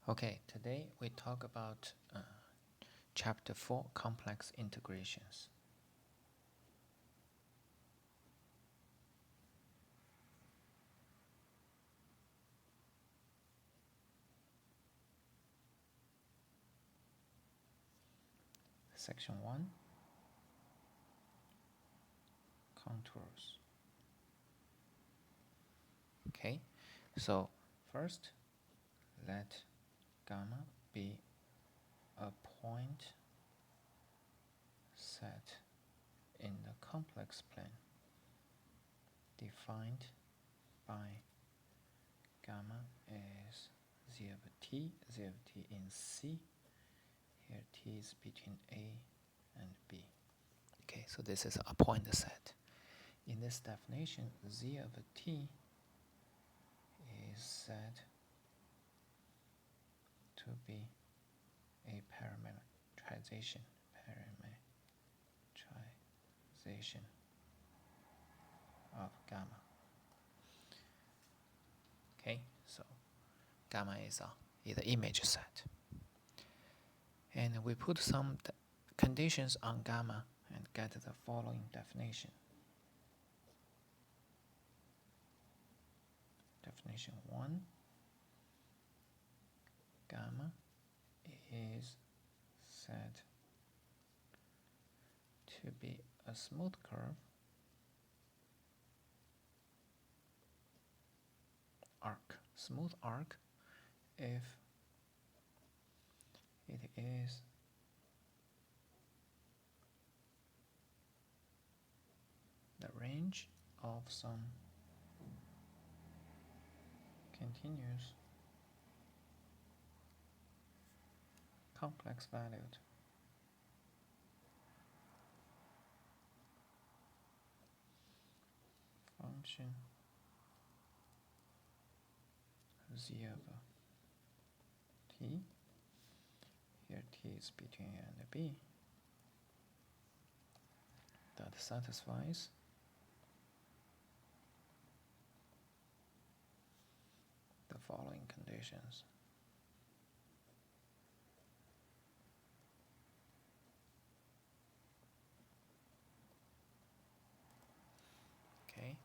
Okay, today we talk about Chapter 4, Complex Integrations. Section 1, Contours. Okay, so first let gamma be a point set in the complex plane defined by gamma is z of t in C. Here t is between A and B. Okay, so this is a point set. In this definition, z of t is said to be a parameterization of gamma. Okay, so gamma is the image set. And we put some conditions on gamma and get the following definition. Definition 1, gamma is said to be a smooth curve smooth arc if it is the range of some continuous complex valued function z of t, here t is between A and B, that satisfies the following conditions. Okay,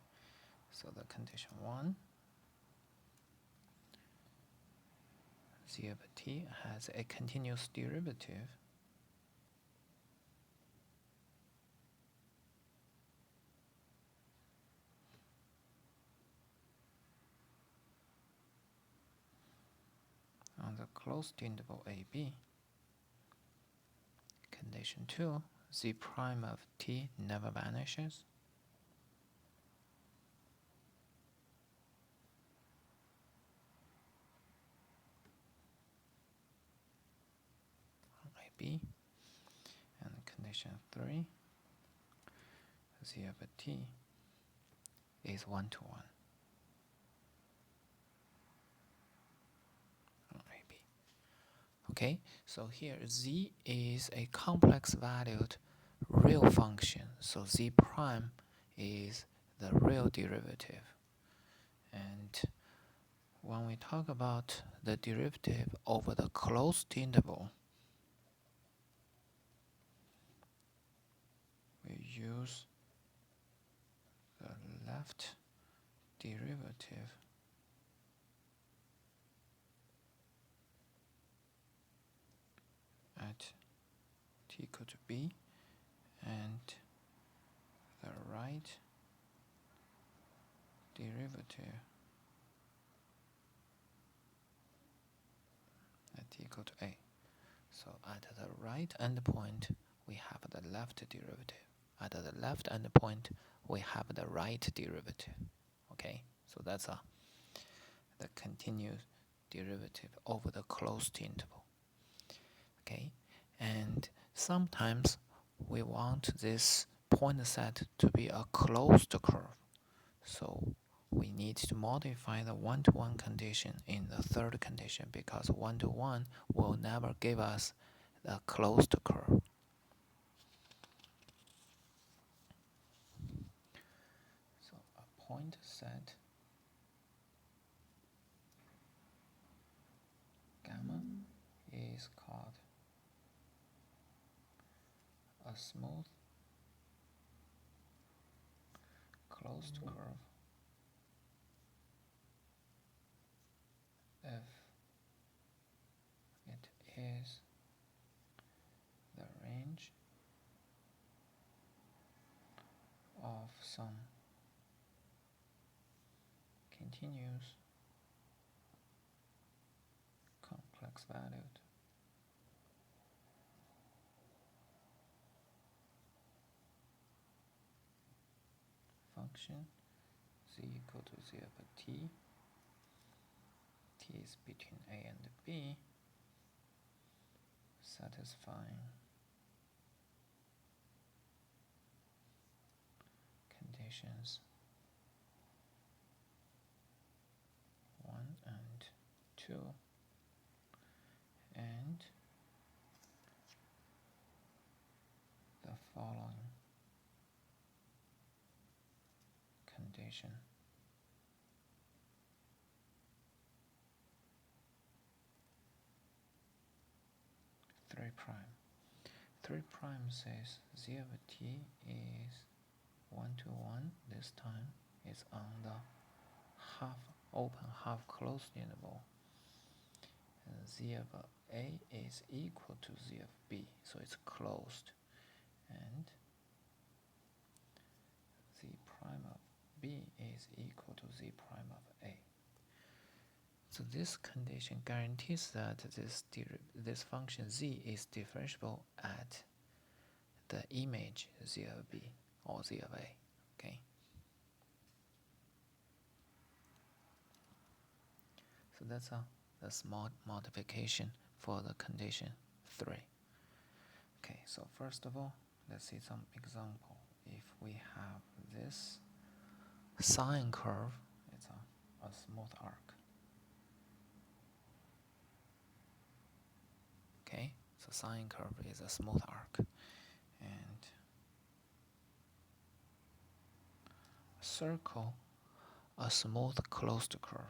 so the condition 1, z of t has a continuous derivative on the closed interval AB. Condition 2, z prime of t never vanishes. On AB. And condition 3, z of t is 1-to-1 on AB. Okay, so here z is a complex valued real function, so z prime is the real derivative. And when we talk about the derivative over the closed interval, we use the left derivative at t equal to b and the right derivative at t equal to a. So at the right endpoint, we have the left derivative. At the left endpoint, we have the right derivative. Okay, so that's the continuous derivative over the closed interval. Okay, and sometimes we want this point set to be a closed curve. So we need to modify the 1-to-1 condition in the third condition, because 1-to-1 will never give us the closed curve. So a point set gamma is called a smooth closed curve if it is the range of some continuous complex valued function z equal to z of t, t is between a and b, satisfying conditions 1 and 2, and the following condition. Three prime says z of t is 1 to 1. This time is on the half open, half closed interval. And z of a is equal to z of b, so it's closed. And z prime of b is equal to z prime of a. So this condition guarantees that this function z is differentiable at the image z of b or z of a. Okay. So that's a small modification for the condition 3. Okay, so first of all, let's see some example. If we have this sine curve, it's a smooth arc. Okay, so sine curve is a smooth arc, and circle a smooth closed curve.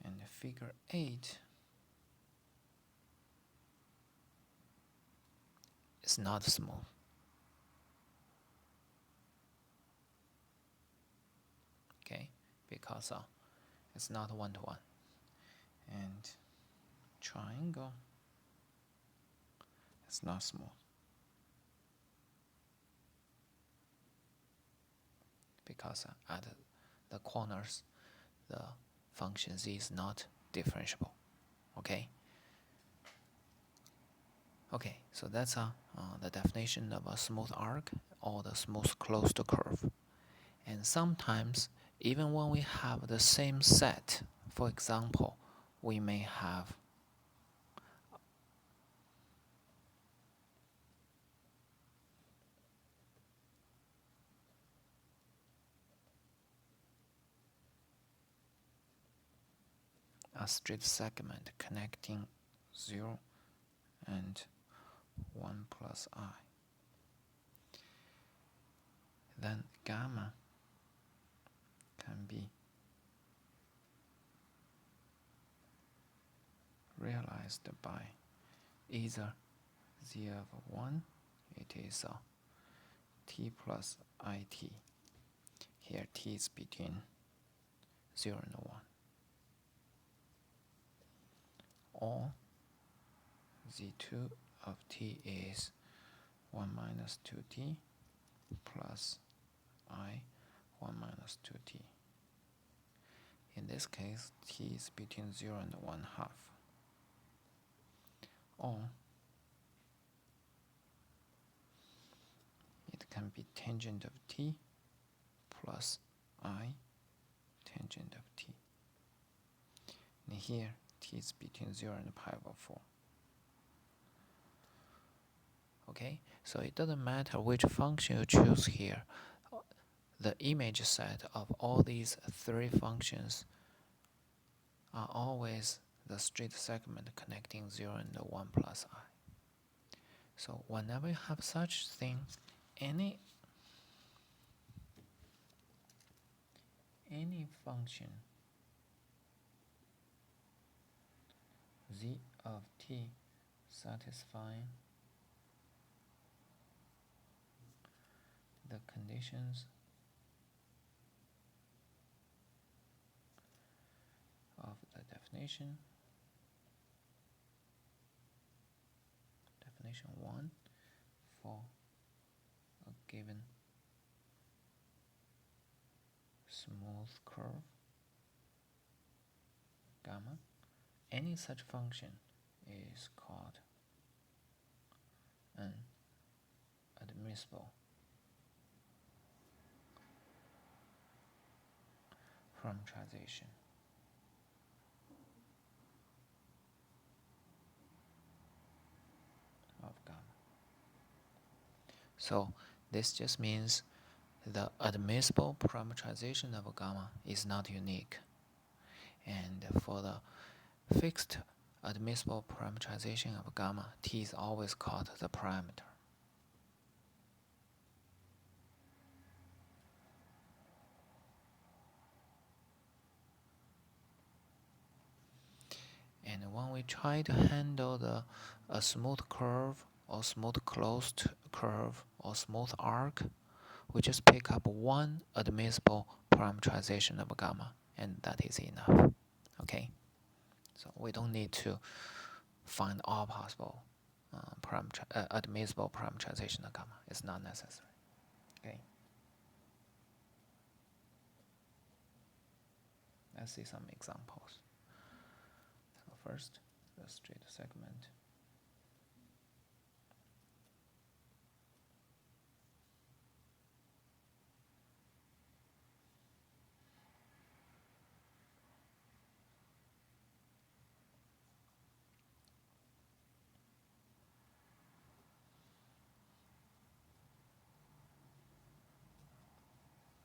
And figure 8 is not smooth. Okay, because it's not one-to-one. And triangle is not smooth because at the corners the function z is not differentiable. Okay, so that's the definition of a smooth arc or the smooth closed curve. And sometimes even when we have the same set, for example, we may have a straight segment connecting 0 and 1 plus I. Then gamma can be realized by either z of 1, it is t plus it. Here t is between 0 and 1. Or z2 of t is 1 minus 2t plus I 1 minus 2t. In this case, t is between 0 and 1/2. Or it can be tangent of t plus I tangent of t. And here t is between 0 and pi/4. Okay, so it doesn't matter which function you choose here. The image set of all these three functions are always the straight segment connecting 0 and 1 plus I. So whenever you have such thing, any function z of t satisfying the conditions of the definition 1 for a given smooth curve gamma. Any such function is called an admissible parameterization of gamma. So this just means the admissible parameterization of gamma is not unique, and for the fixed admissible parameterization of gamma, t is always called the parameter. And when we try to handle a smooth curve or smooth closed curve or smooth arc, we just pick up one admissible parameterization of gamma, and that is enough. Okay, so we don't need to find all possible admissible parameterization of gamma. It's not necessary. Okay, let's see some examples. So first, the straight segment.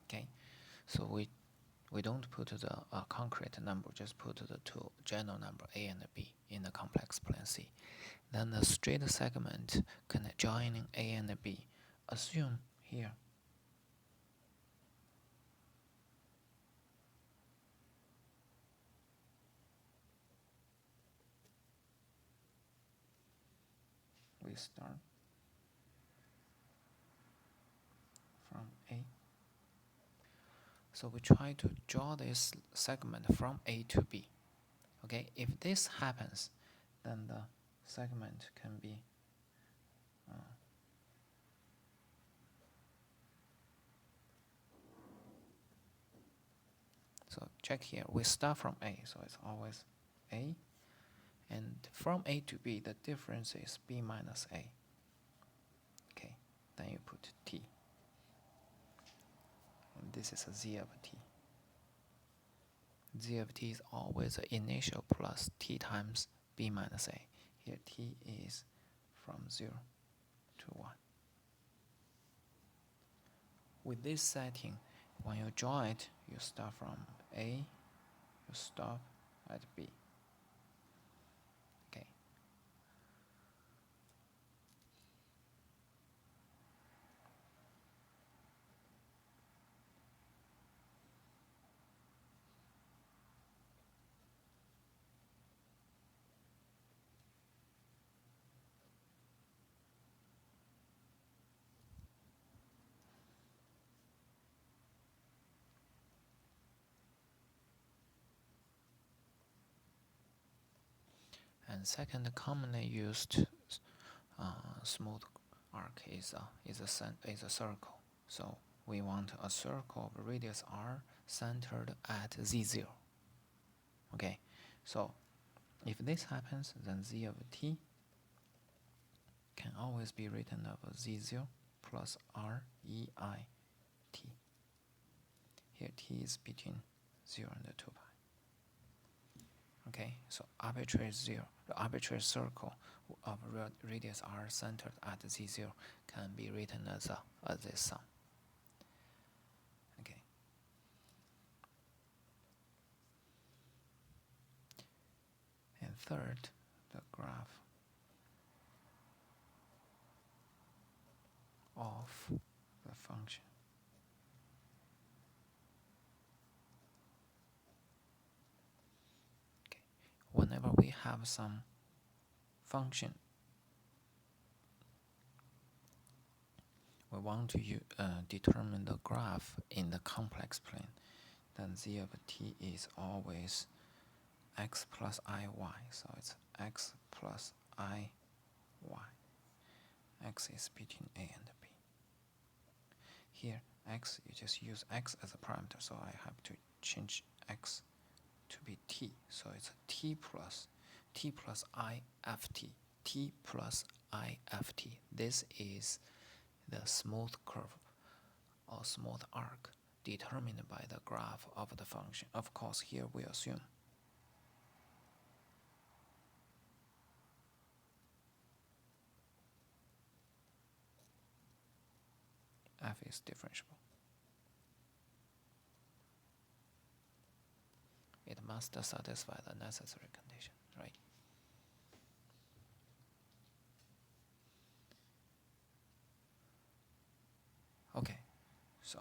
Okay, so we don't put the concrete number, just put the two general number a and b in the complex plane C. Then the straight segment joining a and b. Assume here we start from A. So we try to draw this segment from A to B. Okay, if this happens, then the segment can be so check here, we start from A, so it's always A, and from A to B the difference is B minus A. Okay, then you put T, and this is a Z of T. Z of T is always the initial plus T times B minus A. Here T is from 0 to 1. With this setting, when you draw it, you start from A, you stop at B. Okay. And second commonly used smooth arc is a circle. So we want a circle of radius r centered at z0. Okay, so if this happens, then z of t can always be written as z0 plus r e I t. Here t is between 0 and 2 pi. Okay, so the arbitrary circle of radius r centered at z0 can be written as this sum. Okay. And third, the graph of the function. have some function. We want to determine the graph in the complex plane. Then z of t is always x plus iy. So it's x plus iy. X is between a and b. Here, x, you just use x as a parameter, so I have to change x to be t. So it's t plus I f t. T plus I f t. This is the smooth curve or smooth arc determined by the graph of the function. Of course, here we assume f is differentiable. It must satisfy the necessary condition, right? Okay, so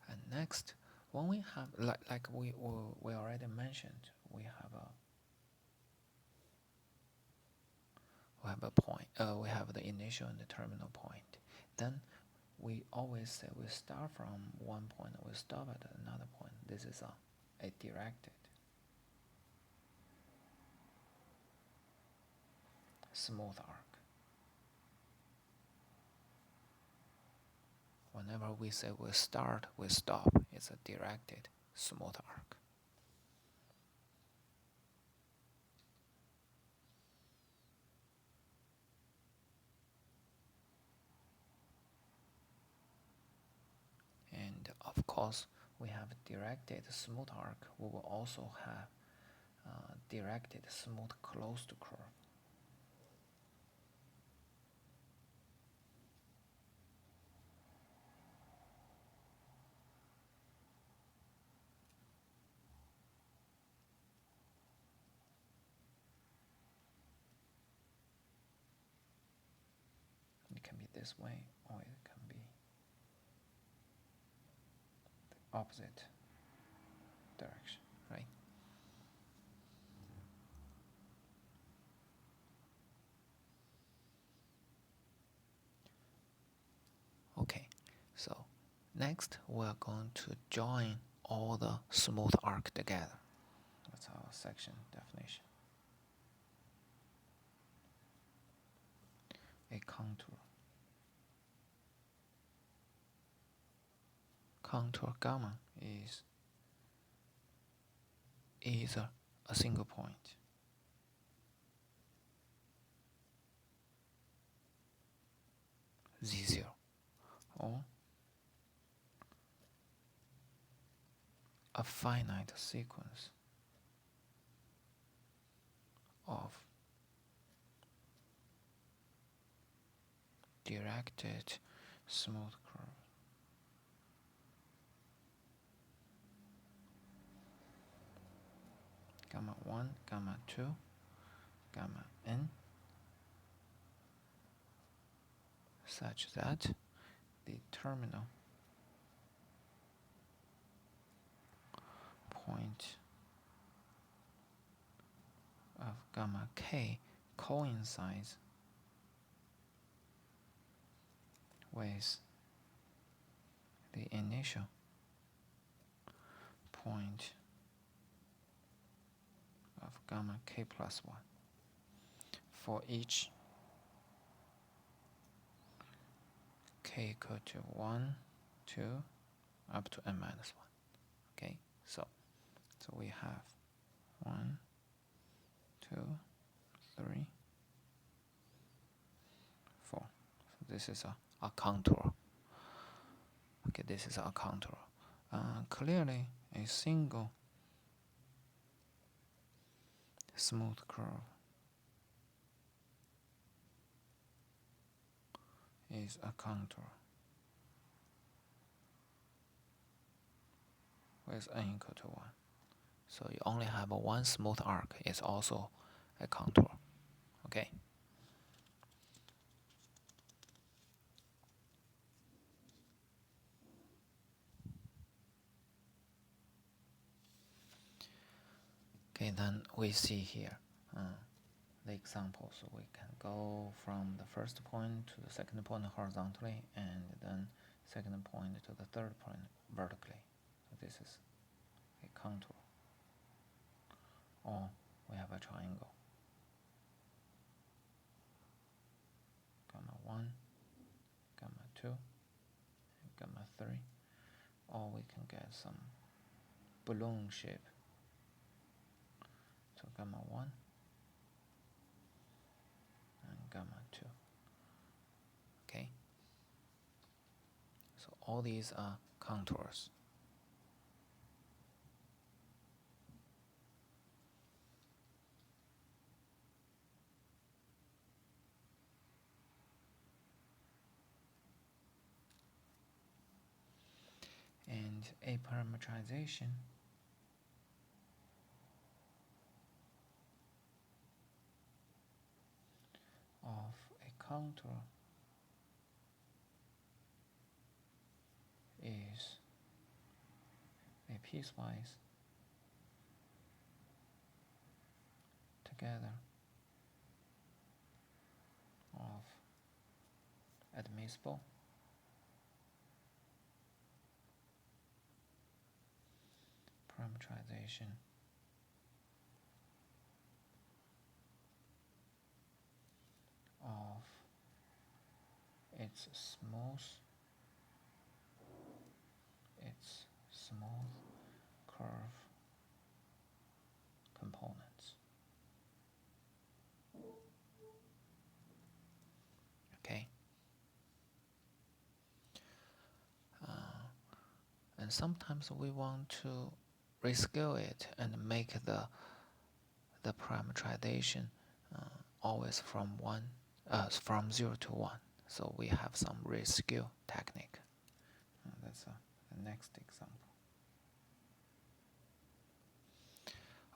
and next, when we have like we already mentioned, we have a point. We have the initial and the terminal point. Then we always say we start from one point, we stop at another point. This is a directed smooth arc. Whenever we say we start, we stop, it's a directed smooth arc. And of course, we have directed smooth arc. We will also have directed smooth closed curve. It can be this way, or it can be the opposite direction, right? Okay, so next we're going to join all the smooth arc together. That's our section definition. A contour. Contour gamma is either a single point z0 or a finite sequence of directed smooth curve. Gamma 1, gamma 2, gamma n, such that the terminal point of gamma k coincides with the initial point of gamma k plus 1 for each k equal to 1, 2, up to n minus 1. Okay, so we have 1, 2, 3, 4. So this is a contour. Okay, this is a contour. Clearly, a single smooth curve is a contour with n equal to 1. So you only have one smooth arc, it's also a contour. Okay. Okay, then we see here the example. So we can go from the first point to the second point horizontally, and then second point to the third point vertically. So this is a contour. Or we have a triangle. Gamma 1, gamma 2, and gamma 3. Or we can get some balloon shape. So gamma 1 and gamma 2. Okay? So all these are contours. And a parameterization of a contour is a piecewise together of admissible parameterization of its smooth curve components. Okay. And sometimes we want to rescale it and make the parameterization always from 0 to 1. So we have some rescale technique. That's the next example.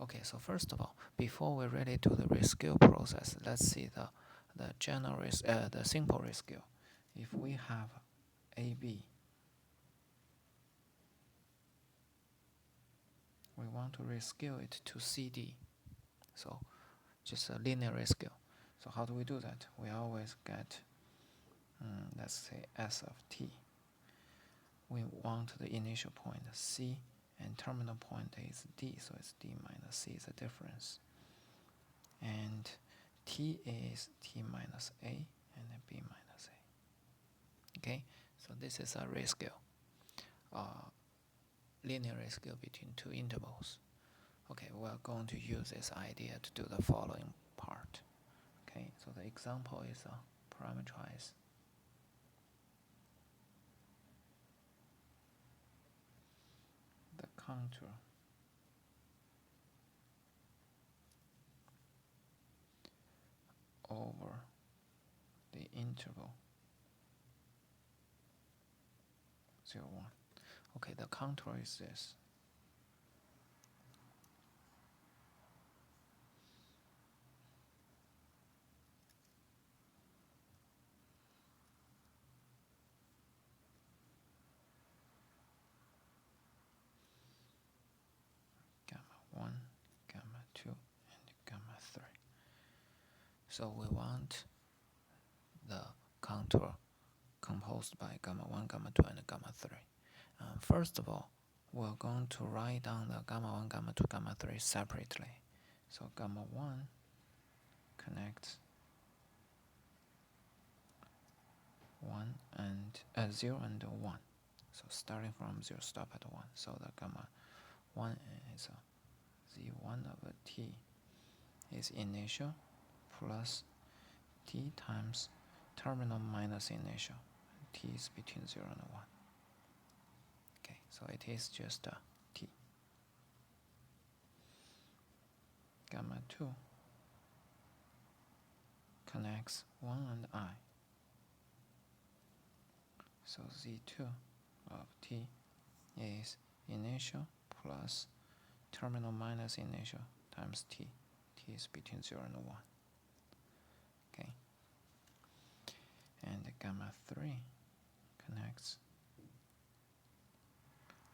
Okay, so first of all, before we really do the rescale process, let's see the simple rescale. If we have AB, we want to rescale it to CD. So just a linear rescale. So how do we do that? We always get, let's say, S of t. We want the initial point C, and terminal point is D, so it's D minus C is the difference. And T is T minus A, and then B minus A. Okay, so this is a rescale, linear rescale between two intervals. Okay, we're going to use this idea to do the following part. Okay, so the example is parameterize the contour over the interval 0, 1. Okay, the contour is this. Gamma 1, gamma 2, and gamma 3. So we want the contour composed by gamma 1, gamma 2, and gamma 3. First of all, we're going to write down the gamma 1, gamma 2, gamma 3 separately. So gamma 1 connects 1 and 0 and 1. So starting from 0, stop at 1. So the gamma 1 is Z1 over T is initial plus T times terminal minus initial. T is between 0 and 1. Okay, so it is just T. Gamma 2 connects 1 and I. So Z2 of T is initial plus terminal minus initial times T. T is between 0 and 1. Okay. And gamma 3 connects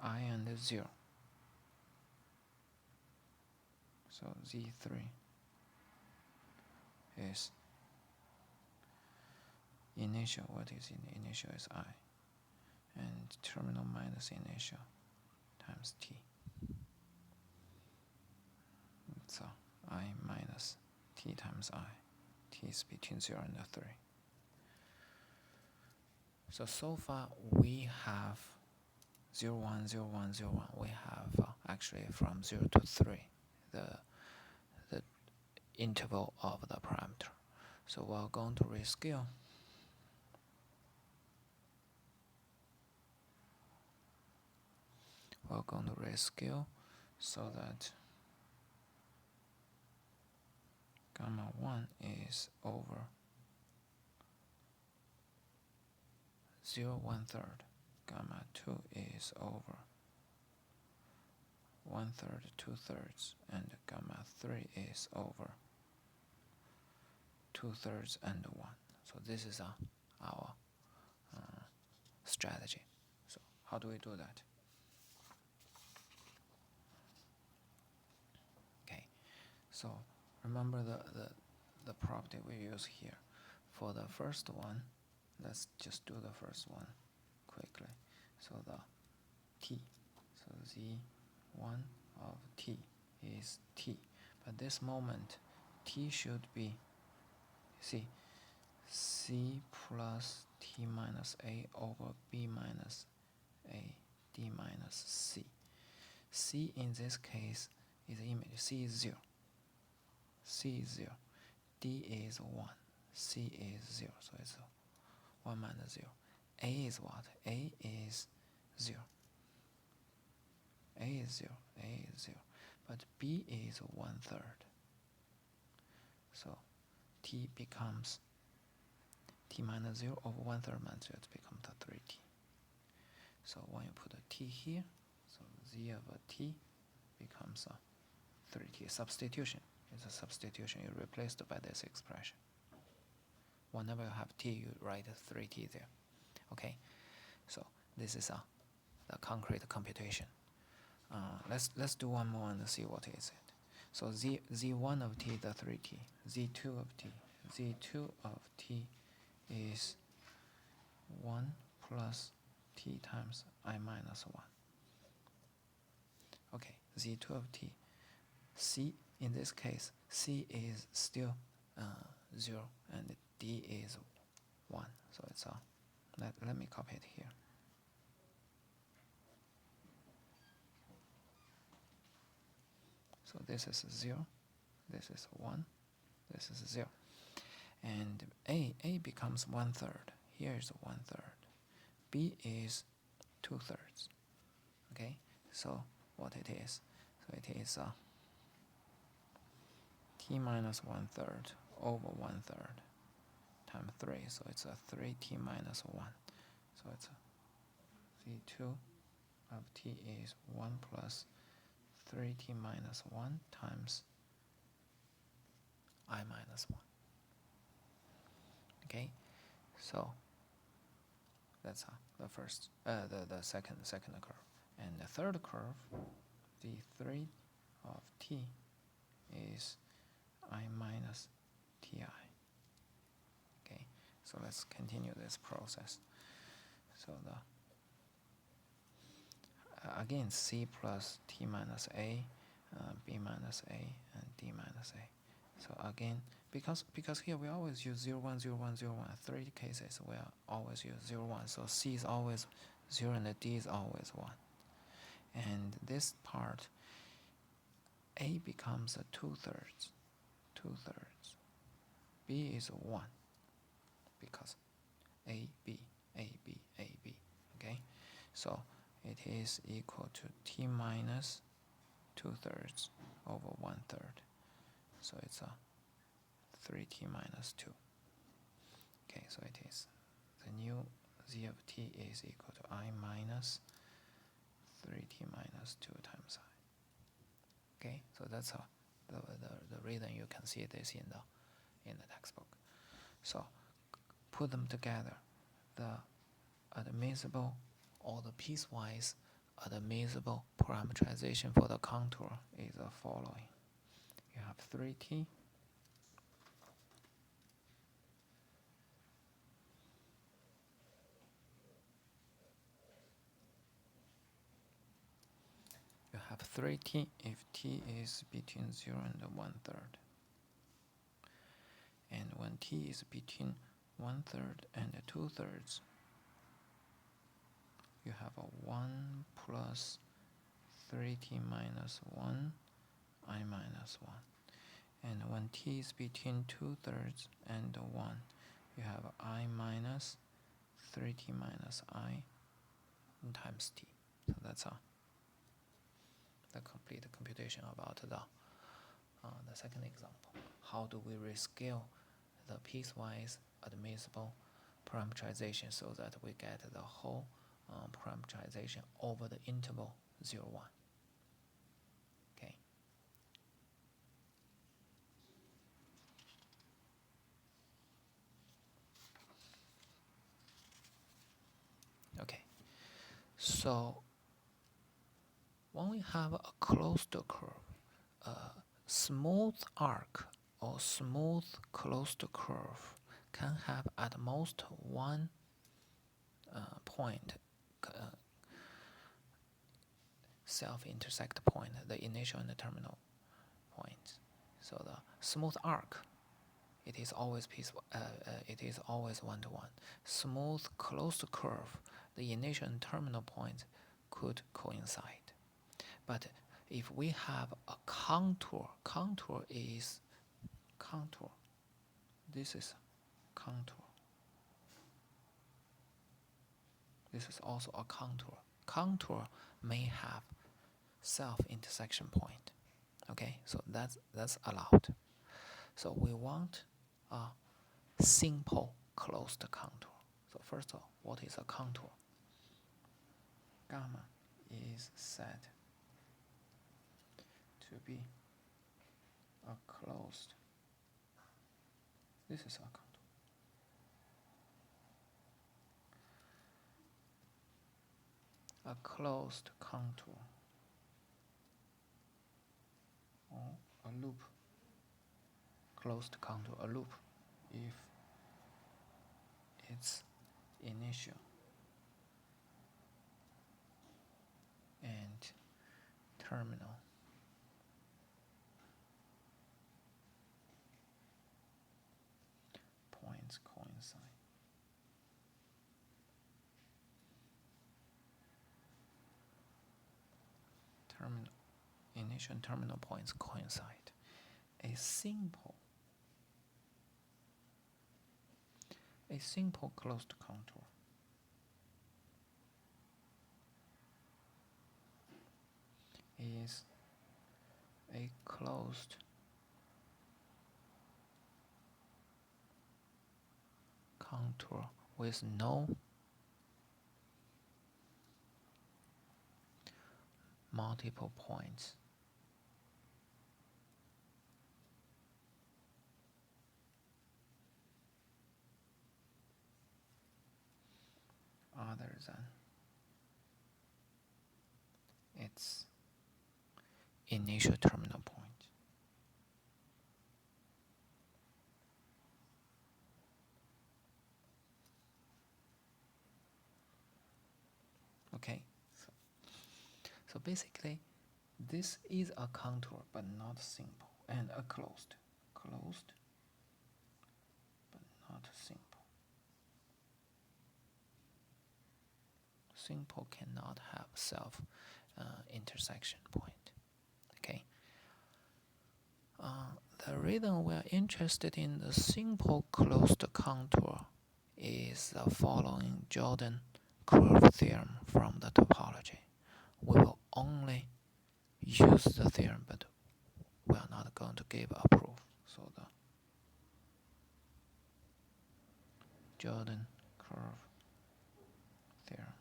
I and 0. So Z3 is initial, what is in initial is I, and terminal minus initial times T. So I minus T times I. T is between 0 and 3. So far we have 0, 1, 0, 1, 0, 1. We have actually from 0 to 3, the interval of the parameter. So we're going to rescale. We're going to rescale so that gamma 1 is over 0, 1/3. Gamma 2 is over 1/3, 2/3, and gamma 3 is over 2/3 and 1. So this is our strategy. So how do we do that? Okay, so remember the property we use here. For the first one, let's just do the first one quickly. So the t, so z1 of t is t. But this moment, t should be, see, c plus t minus a over b minus a d minus c. C in this case is image. C is 0. C is 0. D is 1. C is 0. So it's 1 minus 0. A is what? A is 0. A is 0. A is 0. But B is 1/3. So T becomes T minus 0 over 1/3 minus 0. It becomes the 3T. So when you put a T here, so Z of a T becomes a 3T. Substitution is a substitution. You replace it by this expression. Whenever you have T, you write 3T there. Okay, so this is the concrete computation. Let's do one more and see what is it. So Z1 of T, the 3T. Z2 of T. Z2 of T is 1 plus T times I minus 1. Okay, Z2 of T. C, in this case, C is still 0 and D is 1. So it's let me copy it here. So this is 0, this is 1, this is 0. And A becomes 1/3. Here is 1/3. B is 2/3. Okay, so what it is? So it is T minus 1/3 over 1/3 times 3. So it's a 3T minus 1. So it's Z2 of T is 1 plus 3T minus 1 times I minus 1. Okay, so that's the first, the second curve. And the third curve, Z3 of T is I minus Ti. Okay, so let's continue this process. So again, C plus T minus A, B minus A, and D minus A. So again, because here we always use 0, 1, 0, 1, 0, 1. 3 cases we always use 0, 1. So C is always 0 and D is always 1. And this part, A becomes a 2/3. 2/3. B is 1 because A, B, A, B, A, B. Okay, so it is equal to T minus 2/3 over 1/3. So it's a 3T minus 2. Okay, so it is the new Z of T is equal to I minus 3T minus 2 times I. Okay, so that's the reason you can see this in the textbook. So put them together. The admissible or the piecewise admissible parameterization for the contour is the following. 3t you have 3t if t is between 0 and 1/3. And when t is between 1/3 and 2/3, you have a 1 plus 3t minus 1 I minus 1. And when t is between 2/3 and 1, you have I minus 3t minus I times t. So that's the complete computation about the second example. How do we rescale the piecewise admissible parameterization so that we get the whole parameterization over the interval 0, 1? Okay. Okay. So when we have a closed curve, a smooth arc or smooth closed curve can have at most one point, self-intersect point, the initial and the terminal points. So the smooth arc, it is always it is always one-to-one. Smooth closed curve, the initial and terminal points could coincide. But if we have a contour, this is contour. This is also a contour. Contour may have self-intersection point. Okay, so that's allowed. So we want a simple closed contour. So first of all, what is a contour? Gamma is said to be a closed. This is a contour. A closed contour or a loop. Closed contour, a loop, if its initial and terminal points coincide. Initial and terminal points coincide. A simple closed contour is a closed contour with no multiple points other than its initial terminal point. Okay, so basically this is a contour but not simple, and a closed but not simple. Simple cannot have self intersection point. Okay. The reason we are interested in the simple closed contour is the following Jordan curve theorem from the topology. We will only use the theorem, but we are not going to give a proof. So the Jordan curve theorem,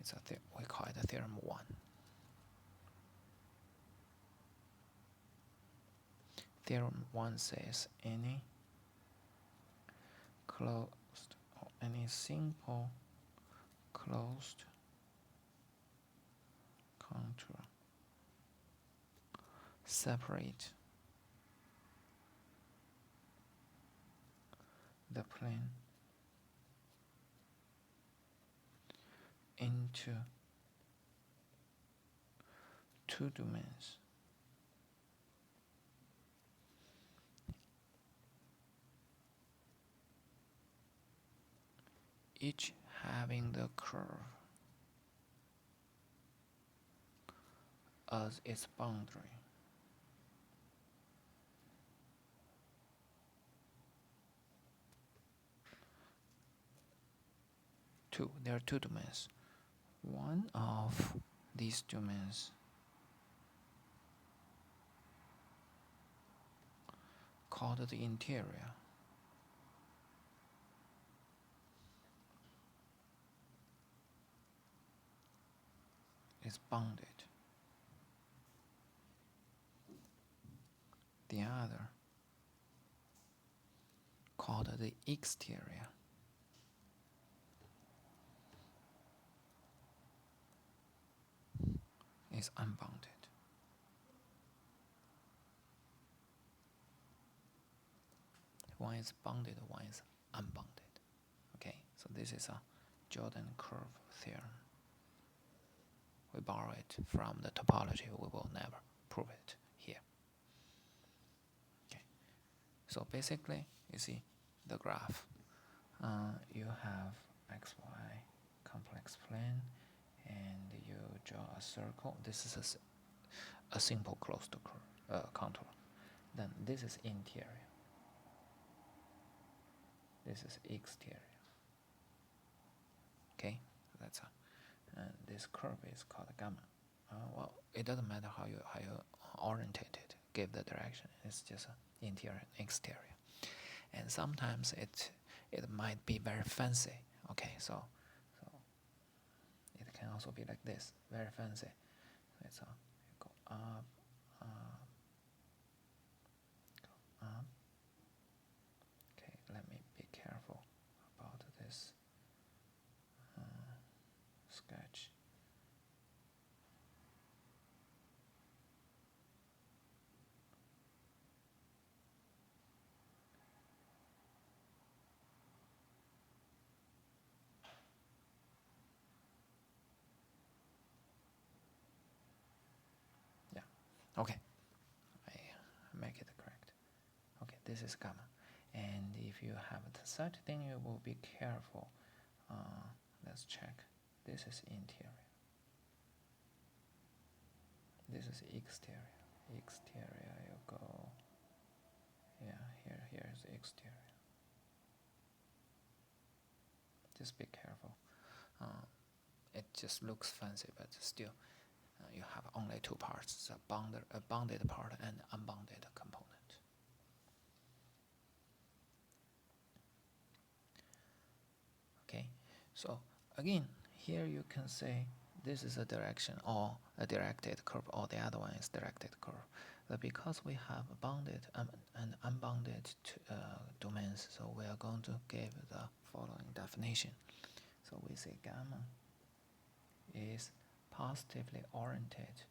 it's a we call it theorem 1. Theorem 1 says any closed or any simple closed contour separate the plane into two domains. Each having the curve as its boundary. There are two domains. One of these domains called the interior is bounded. The other, called the exterior, is unbounded. One is bounded, one is unbounded. Okay, so this is a Jordan curve theorem. We borrow it from the topology. We will never prove it here. Okay, so basically, you see the graph. You have xy complex plane, and you draw a circle. This is a simple closed contour. Then this is interior. This is exterior. Okay, that's and this curve is called gamma. Well, it doesn't matter how you orientate it, give the direction. It's just interior and exterior. And sometimes it might be very fancy. Okay, so it can also be like this, very fancy. It's you go up, go up. Okay, let me be careful about this sketch. Yeah, okay, I make it correct. Okay, this is gamma. And if you have such thing, you will be careful. Let's check. This is interior. This is exterior. Exterior, you go. Yeah, here is exterior. Just be careful. It just looks fancy, but still, you have only two parts: a bounded part and unbounded component. Okay, so again, here you can say this is a direction or a directed curve, or the other one is directed curve. But because we have bounded and unbounded domains, so we are going to give the following definition. So we say gamma is positively oriented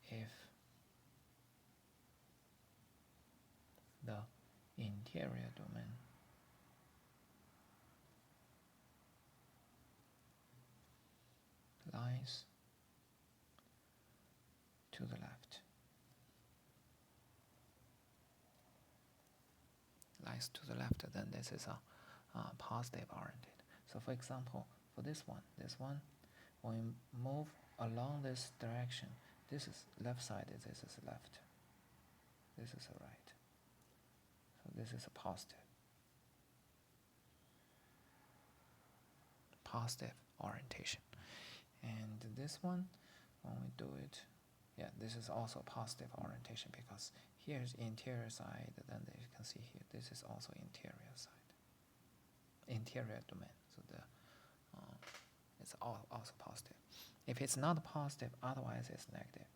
if the interior domain lies to the left. Lies to the left, then this is a positive oriented. So for example, for this one, when you move along this direction, this is left side, this is left. This is a right. So this is a positive. Positive orientation. And this one, when we do it, yeah, this is also positive orientation, because here's interior side, then you can see here, this is also interior side. Interior domain, so it's also positive. If it's not positive, otherwise it's negative.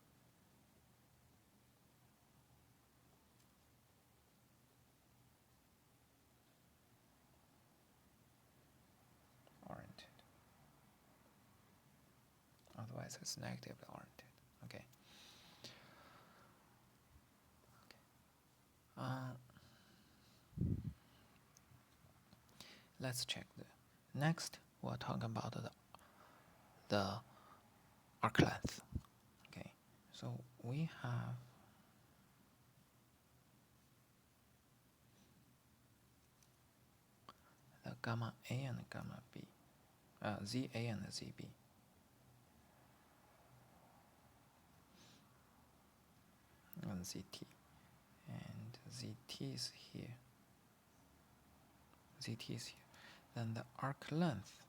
piecewise is negatively oriented. Okay. Let's check the next. We're talking about the arc length. Okay, so we have the gamma A and gamma B, ZA and ZB. And ZT, and ZT is here. ZT is here. Then the arc length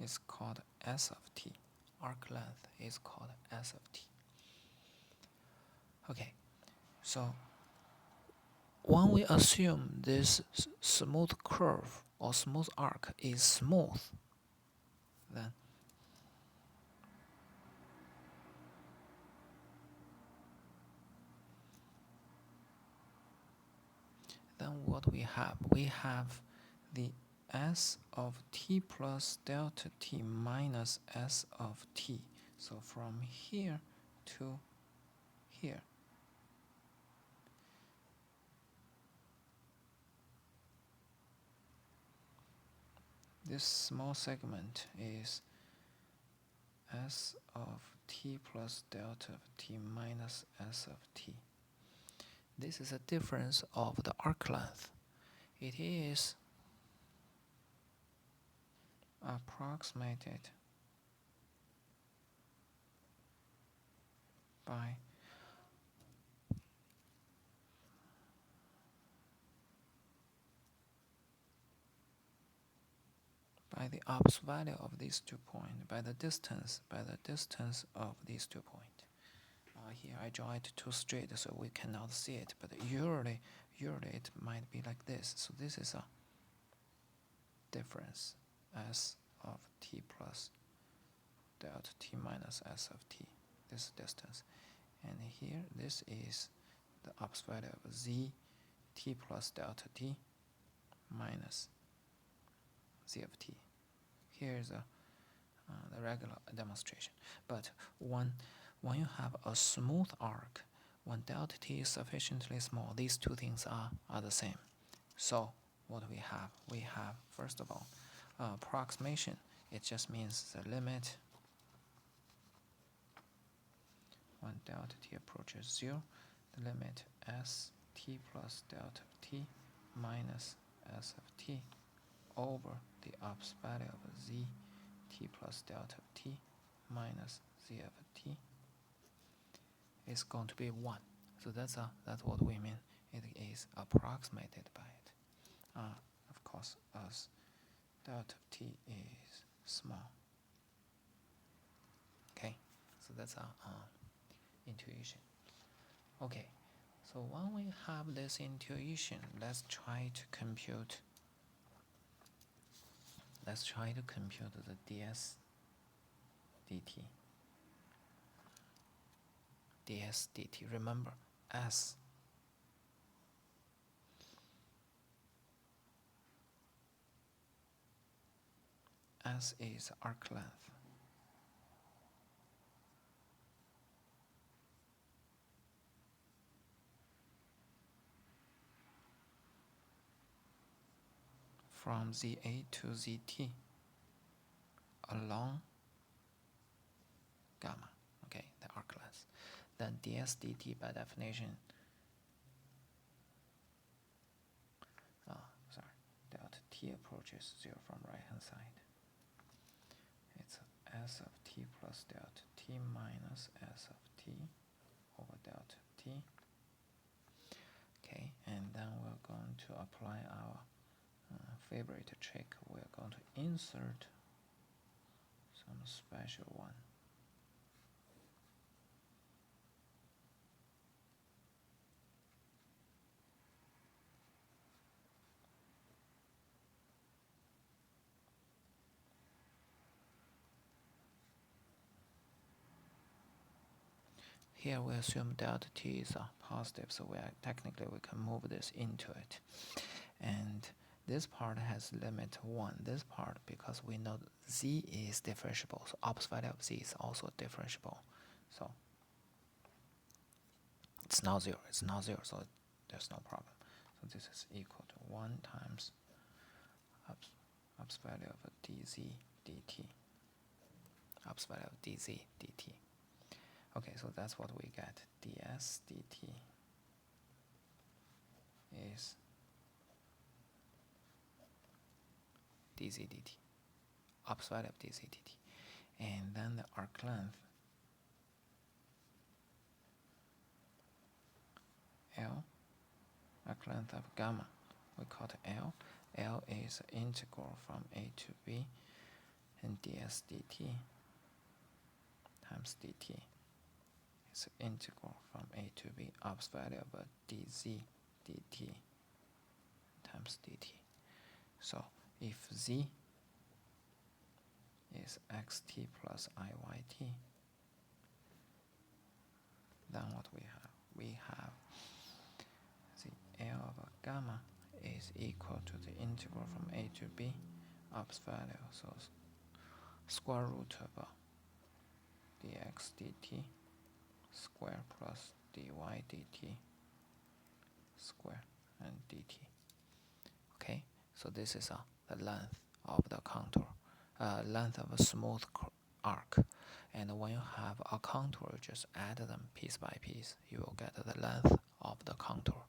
is called S of t. Arc length is called S of t. Okay, so when we assume this smooth curve or smooth arc is smooth, then what we have the S of t plus delta t minus S of t. So from here to here, this small segment is S of t plus delta of t minus S of t. This is a difference of the arc length. It is approximated by the ops value of these 2 points, by the distance of these 2 points. Here I draw it too straight so we cannot see it, but usually it might be like this. So this is a difference, S of t plus delta t minus S of t, this distance. And here this is the ops value of z t plus delta t minus z of t. Here is the regular demonstration. But when you have a smooth arc, when delta t is sufficiently small, these two things are the same. So what we have first of all, approximation. It just means the limit when delta t approaches 0, the limit S t plus delta t minus S of t over the ops value of z t plus delta t minus z of t is going to be 1. So that's what we mean. It is approximated by it. Of course, as delta t is small. Okay, so that's our intuition. Okay, so when we have this intuition, let's try to compute the ds dt. ds dt. Remember, S is arc length. From ZA to ZT along gamma, okay, the arc length. Then ds dt by definition, delta t approaches 0 from right hand side. It's S of t plus delta t minus S of t over delta t. Okay, and then we're going to apply our favorite trick. We're going to insert some special one. Here we assume delta t is positive, so technically we can move this into it. And This part has limit 1. This part, because we know z is differentiable, so opposite value of z is also differentiable. So it's not 0. It's not 0, so there's no problem. So this is equal to 1 times opposite value of dz dt. Opposite value of dz dt. Okay, so that's what we get. ds dt is dz dt. Opposite value of dz dt. And then the arc length L, arc length of gamma, we call it L. L is integral from a to b, and ds dt times dt is integral from a to b, opposite value of dz dt times dt. So if z is xt plus iyt, then what we have? We have the L of gamma is equal to the integral from a to b, opposite value, so square root of dx dt square plus dy dt square and dt. Okay, so this is the length of the contour, length of a smooth arc. And when you have a contour, just add them piece by piece, you will get the length of the contour.